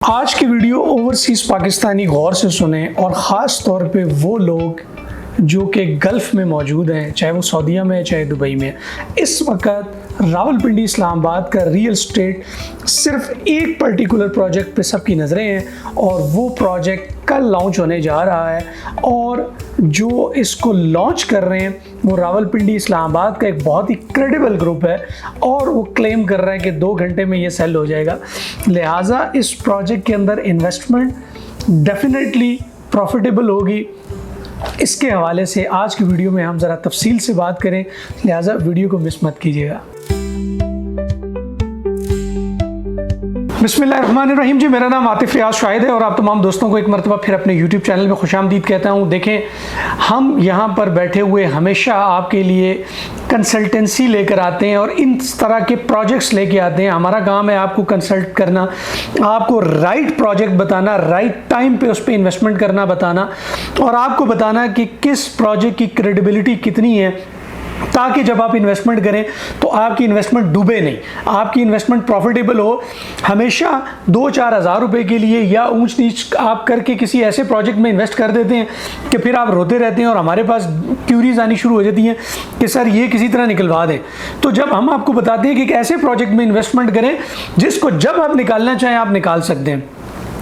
आज की video overseas Pakistani गौर से सुने और ख़ास तौर पे वो लोग जो कि गल्फ़ में मौजूद हैं, चाहे वो सऊदीया में है चाहे दुबई में। इस वक्त रावलपिंडी इस्लामाबाद का रियल स्टेट सिर्फ एक पर्टिकुलर प्रोजेक्ट पे सबकी नज़रें हैं और वो प्रोजेक्ट कल लॉन्च होने जा रहा है और जो इसको लॉन्च कर रहे हैं वो रावलपिंडी इस्लामाबाद का एक बहुत ही क्रेडिबल ग्रुप है और वो क्लेम कर रहा है कि 2 घंटे में ये सेल हो जाएगा। लिहाजा इस प्रोजेक्ट के अंदर इन्वेस्टमेंट डेफिनेटली प्रॉफिटेबल होगी। इसके हवाले से आज की वीडियो में हम ज़रा तफसील से बात करें, लिहाजा वीडियो को मिस मत कीजिएगा। बिस्मिल्लाहिर्रहमानिर्रहीम जी, मेरा नाम आतिफ रियाज शाहिद है और आप तमाम दोस्तों को एक मरतबा फिर अपने यूट्यूब चैनल में खुशामदीद कहता हूँ। देखें, हम यहाँ पर बैठे हुए हमेशा आपके लिए कंसल्टेंसी लेकर आते हैं और इन तरह के प्रोजेक्ट्स लेके आते हैं। हमारा काम है आपको कंसल्ट करना, आपको राइट प्रोजेक्ट बताना, राइट टाइम पे उस पर इन्वेस्टमेंट करना बताना और आपको बताना कि किस प्रोजेक्ट की क्रेडिबिलिटी कितनी है, ताकि जब आप इन्वेस्टमेंट करें तो आपकी इन्वेस्टमेंट डूबे नहीं, आपकी इन्वेस्टमेंट प्रॉफिटेबल हो। हमेशा 2-4 हज़ार रुपये के लिए या ऊंच नीच आप करके किसी ऐसे प्रोजेक्ट में इन्वेस्ट कर देते हैं कि फिर आप रोते रहते हैं और हमारे पास क्यूरीज आनी शुरू हो जाती हैं कि सर ये किसी तरह निकलवा दें। तो जब हम आपको बताते हैं कि एक ऐसे प्रोजेक्ट में इन्वेस्टमेंट करें जिसको जब आप निकालना चाहें आप निकाल सकते हैं,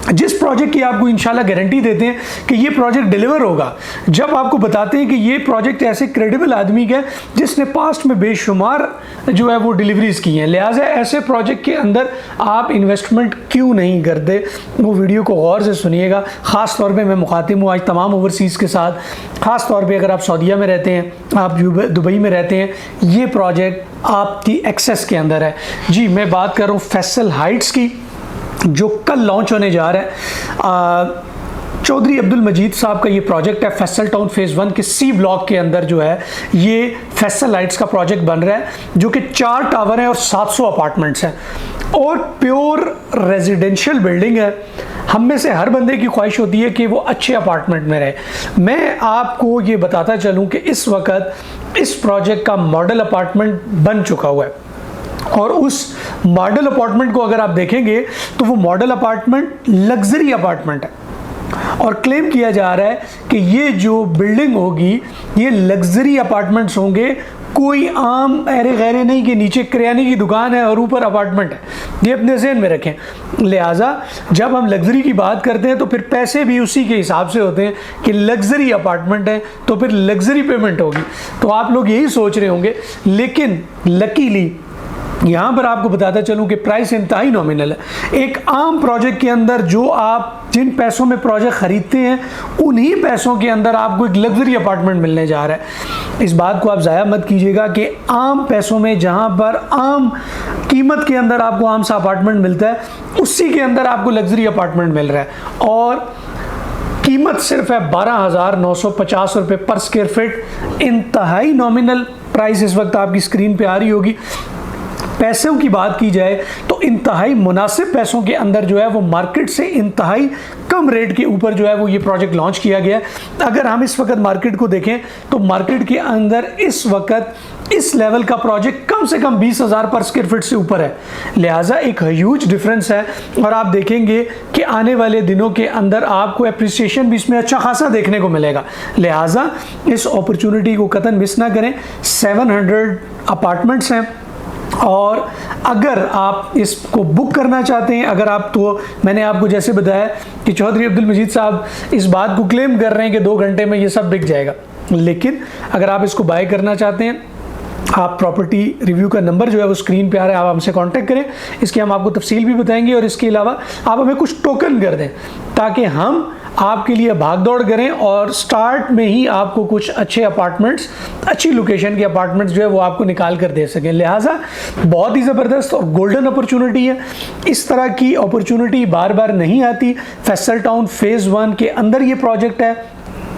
जिस प्रोजेक्ट की आपको इंशाल्लाह गारंटी देते हैं कि ये प्रोजेक्ट डिलीवर होगा, जब आपको बताते हैं कि ये प्रोजेक्ट ऐसे क्रेडिबल आदमी का है जिसने पास्ट में बेशुमार जो है वो डिलीवरीज की हैं। लिहाजा ऐसे प्रोजेक्ट के अंदर आप इन्वेस्टमेंट क्यों नहीं करते, वो वीडियो को गौर से सुनिएगा। ख़ास तौर पे मैं मुखातिब हूँ आज तमाम ओवरसीज़ के साथ। ख़ास तौर पे अगर आप सऊदीया में रहते हैं, आप दुबई में रहते हैं, ये प्रोजेक्ट आपकी एक्सेस के अंदर है। जी, मैं बात कर रहा हूँ फैसल हाइट्स की, जो कल लॉन्च होने जा रहा है। चौधरी अब्दुल मजीद साहब का ये प्रोजेक्ट है। फैसल टाउन फेज़ 1 के सी ब्लॉक के अंदर जो है ये फैसल हाइट्स का प्रोजेक्ट बन रहा है, जो कि 4 टावर हैं और 700 अपार्टमेंट्स हैं और प्योर रेजिडेंशियल बिल्डिंग है। हम में से हर बंदे की ख्वाहिश होती है कि वो अच्छे अपार्टमेंट में रहे। मैं आपको ये बताता चलूँ कि इस वक्त इस प्रोजेक्ट का मॉडल अपार्टमेंट बन चुका हुआ है और उस मॉडल अपार्टमेंट को अगर आप देखेंगे तो वो मॉडल अपार्टमेंट लग्जरी अपार्टमेंट है और क्लेम किया जा रहा है कि ये जो बिल्डिंग होगी ये लग्जरी अपार्टमेंट्स होंगे। कोई आम ऐरे गैरे नहीं कि नीचे किराने की दुकान है और ऊपर अपार्टमेंट है, ये अपने ज़हन में रखें। लिहाजा जब हम लग्जरी की बात करते हैं तो फिर पैसे भी उसी के हिसाब से होते हैं कि लग्जरी अपार्टमेंट है तो फिर लग्जरी पेमेंट होगी। तो आप लोग यही सोच रहे होंगे, लेकिन लकीली यहाँ पर आपको बताता चलूँ कि प्राइस इंतहाई नॉमिनल है। एक आम प्रोजेक्ट के अंदर जो आप जिन पैसों में प्रोजेक्ट ख़रीदते हैं उन्हीं पैसों के अंदर आपको एक लग्जरी अपार्टमेंट मिलने जा रहा है। इस बात को आप ज़ाया मत कीजिएगा कि आम पैसों में जहाँ पर आम कीमत के अंदर आपको आम सा अपार्टमेंट मिलता है, उसी के अंदर आपको लग्जरी अपार्टमेंट मिल रहा है और कीमत सिर्फ है 12,950 रुपये पर स्क्वायर फीट। इंतहाई नॉमिनल प्राइस इस वक्त आपकी स्क्रीन पे आ रही होगी। पैसों की बात की जाए तो इंतहाई मुनासिब पैसों के अंदर जो है वो मार्केट से इंतहाई कम रेट के ऊपर जो है वो ये प्रोजेक्ट लॉन्च किया गया है। अगर हम इस वक्त मार्केट को देखें तो मार्केट के अंदर इस वक्त इस लेवल का प्रोजेक्ट कम से कम 20,000 पर स्क्वायर फीट से ऊपर है। लिहाजा एक ह्यूज डिफरेंस है और आप देखेंगे कि आने वाले दिनों के अंदर आपको एप्रिसिएशन भी इसमें अच्छा खासा देखने को मिलेगा। लिहाजा इस अपॉर्चुनिटी को कतई मिस ना करें। 700 अपार्टमेंट्स हैं और अगर आप इसको बुक करना चाहते हैं, अगर आप तो मैंने आपको जैसे बताया कि चौधरी अब्दुल मजीद साहब इस बात को क्लेम कर रहे हैं कि 2 घंटे में ये सब बिक जाएगा, लेकिन अगर आप इसको बाय करना चाहते हैं, आप प्रॉपर्टी रिव्यू का नंबर जो है वो स्क्रीन पे आ रहा है, आप हमसे कांटेक्ट करें। इसकी हम आपको तफसील भी बताएंगे और इसके अलावा आप हमें कुछ टोकन कर दें ताकि हम आपके लिए भाग दौड़ करें और स्टार्ट में ही आपको कुछ अच्छे अपार्टमेंट्स, अच्छी लोकेशन के अपार्टमेंट्स जो है वो आपको निकाल कर दे सकें। लिहाजा बहुत ही ज़बरदस्त और गोल्डन अपॉर्चुनिटी है। इस तरह की अपॉर्चुनिटी बार बार नहीं आती। फैसल टाउन फेज़ 1 के अंदर ये प्रोजेक्ट है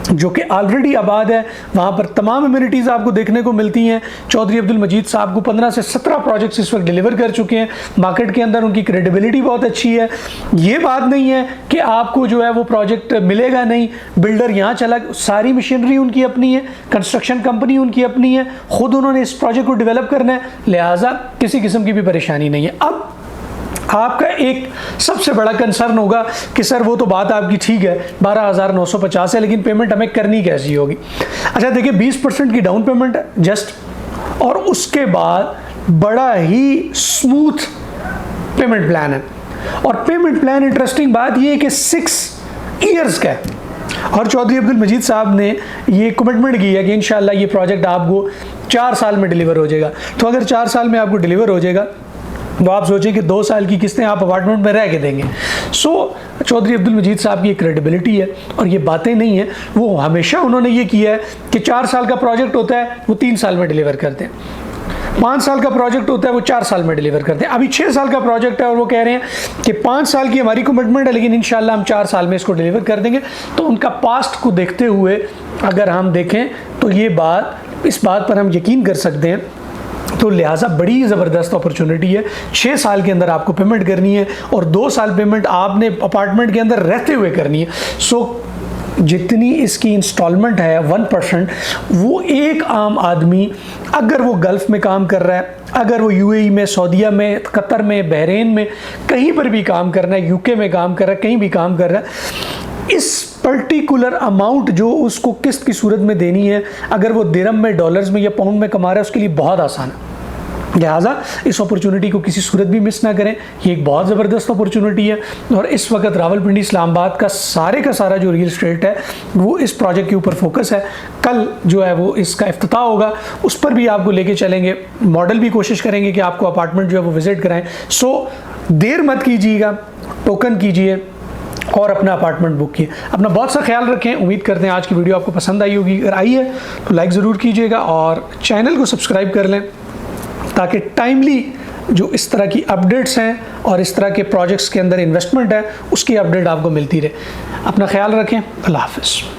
जो कि ऑलरेडी आबाद है, वहाँ पर तमाम अम्यूनिटीज़ आपको देखने को मिलती हैं। चौधरी अब्दुल मजीद साहब को 15 से 17 प्रोजेक्ट्स इस वक्त डिलीवर कर चुके हैं। मार्केट के अंदर उनकी क्रेडिबिलिटी बहुत अच्छी है। ये बात नहीं है कि आपको जो है वो प्रोजेक्ट मिलेगा नहीं, बिल्डर यहाँ चला, सारी मशीनरी उनकी अपनी है, कंस्ट्रक्शन कंपनी उनकी अपनी है, ख़ुद उन्होंने इस प्रोजेक्ट को डेवलप करना है। लिहाजा किसी किस्म की भी परेशानी नहीं है। अब आपका एक सबसे बड़ा कंसर्न होगा कि सर वो तो बात आपकी ठीक है 12,950 है, लेकिन पेमेंट हमें करनी कैसी होगी। अच्छा देखिए 20% की डाउन पेमेंट है जस्ट, और उसके बाद बड़ा ही स्मूथ पेमेंट प्लान है। और पेमेंट प्लान इंटरेस्टिंग बात ये है कि 6 ईयर्स का है, और चौधरी अब्दुल मजीद साहब ने ये कमिटमेंट की है कि इंशाल्लाह ये प्रोजेक्ट आपको 4 साल में डिलीवर हो जाएगा। तो अगर 4 साल में आपको डिलीवर हो जाएगा तो आप सोचें कि 2 साल की किस्तें आप अपार्टमेंट में रह के देंगे। चौधरी अब्दुल मजीद साहब की क्रेडिबिलिटी है, और ये बातें नहीं है, वो हमेशा उन्होंने ये किया है कि 4 साल का प्रोजेक्ट होता है वो 3 साल में डिलीवर करते हैं, 5 साल का प्रोजेक्ट होता है वो 4 साल में डिलीवर करते हैं। अभी 6 साल का प्रोजेक्ट है और वो कह रहे हैं कि 5 साल की हमारी कमिटमेंट है, लेकिन इंशाल्लाह हम 4 साल में इसको डिलीवर कर देंगे। तो उनका पास्ट को देखते हुए अगर हम देखें तो ये बात, इस बात पर हम यकीन कर सकते हैं। तो लिहाजा बड़ी ज़बरदस्त अपॉर्चुनिटी है। 6 साल के अंदर आपको पेमेंट करनी है, और 2 साल पेमेंट आपने अपार्टमेंट के अंदर रहते हुए करनी है। जितनी इसकी इंस्टॉलमेंट है 1%, वो एक आम आदमी अगर वो गल्फ़ में काम कर रहा है, अगर वो यूएई में, सऊदीया में, कतर में, बहरीन में, कहीं पर भी काम कर रहा है, यूके में काम कर रहा है, कहीं भी काम कर रहा है, इस पर्टिकुलर अमाउंट जो उसको किस्त की सूरत में देनी है, अगर वो दिरहम में, डॉलर्स में या पाउंड में कमा रहा है, उसके लिए बहुत आसान है। लिहाजा इस अपॉर्चुनिटी को किसी सूरत भी मिस ना करें, ये एक बहुत ज़बरदस्त अपॉर्चुनिटी है। और इस वक्त रावलपिंडी इस्लामाबाद का सारा जो रियल एस्टेट है वो इस प्रोजेक्ट के ऊपर फोकस है। कल जो है वो इसका इफ्तिताह होगा, उस पर भी आपको लेके चलेंगे, मॉडल भी कोशिश करेंगे कि आपको अपार्टमेंट जो है वो विज़िट कराएं। देर मत कीजिएगा, टोकन कीजिए और अपना अपार्टमेंट बुक किए। अपना बहुत सा ख्याल रखें। उम्मीद करते हैं आज की वीडियो आपको पसंद आई होगी। अगर आई है तो लाइक ज़रूर कीजिएगा और चैनल को सब्सक्राइब कर लें, ताकि टाइमली जो इस तरह की अपडेट्स हैं और इस तरह के प्रोजेक्ट्स के अंदर इन्वेस्टमेंट है उसकी अपडेट आपको मिलती रहे। अपना ख्याल रखें। अल्लाह हाफ़िज़।